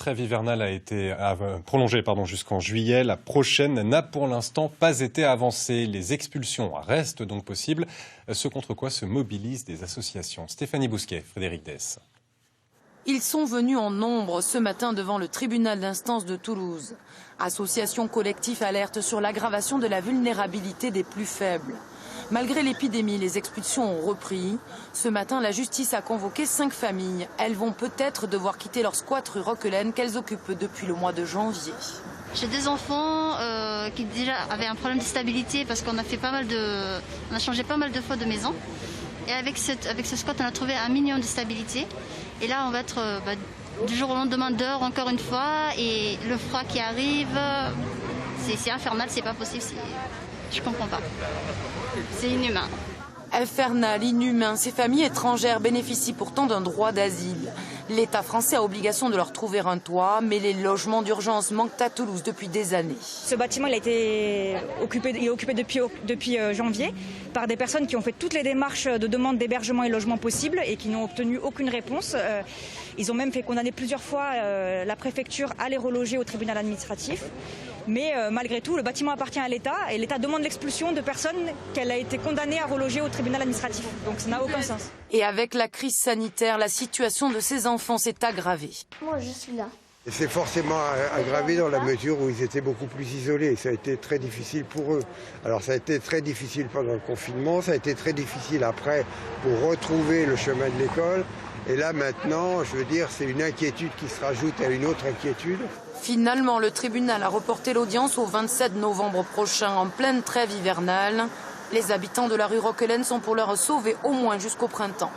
trêve hivernale a été prolongée jusqu'en juillet. La prochaine n'a pour l'instant pas été avancée. Les expulsions restent donc possibles, ce contre quoi se mobilisent des associations. Stéphanie Bousquet, Frédéric Dess. Ils sont venus en nombre ce matin devant le tribunal d'instance de Toulouse. Associations collectives alertent sur l'aggravation de la vulnérabilité des plus faibles. Malgré l'épidémie, les expulsions ont repris. Ce matin, la justice a convoqué 5 familles. Elles vont peut-être devoir quitter leur squat rue Roquelaine qu'elles occupent depuis le mois de janvier. J'ai 2 enfants qui déjà avaient un problème de stabilité parce qu'on a changé pas mal de fois de maison. Et avec ce squat, on a trouvé un minimum de stabilité. Et là, on va être du jour au lendemain dehors encore une fois. Et le froid qui arrive, c'est infernal, c'est pas possible. Je comprends pas. C'est inhumain. Infernal, inhumain, ces familles étrangères bénéficient pourtant d'un droit d'asile. L'État français a obligation de leur trouver un toit, mais les logements d'urgence manquent à Toulouse depuis des années. Ce bâtiment il est occupé depuis janvier par des personnes qui ont fait toutes les démarches de demande d'hébergement et logement possibles et qui n'ont obtenu aucune réponse. Ils ont même fait condamner plusieurs fois la préfecture à les reloger au tribunal administratif. Mais malgré tout, le bâtiment appartient à l'État et l'État demande l'expulsion de personnes qu'elle a été condamnée à reloger au tribunal administratif. Donc ça n'a aucun sens. Et avec la crise sanitaire, la situation de ces enfants s'est aggravée. Moi, je suis là. C'est forcément aggravé dans la mesure où ils étaient beaucoup plus isolés. Ça a été très difficile pour eux. Alors ça a été très difficile pendant le confinement, ça a été très difficile après pour retrouver le chemin de l'école. Et là maintenant, je veux dire, c'est une inquiétude qui se rajoute à une autre inquiétude. Finalement, le tribunal a reporté l'audience au 27 novembre prochain, en pleine trêve hivernale. Les habitants de la rue Roquelaine sont pour l'heure sauvés au moins jusqu'au printemps.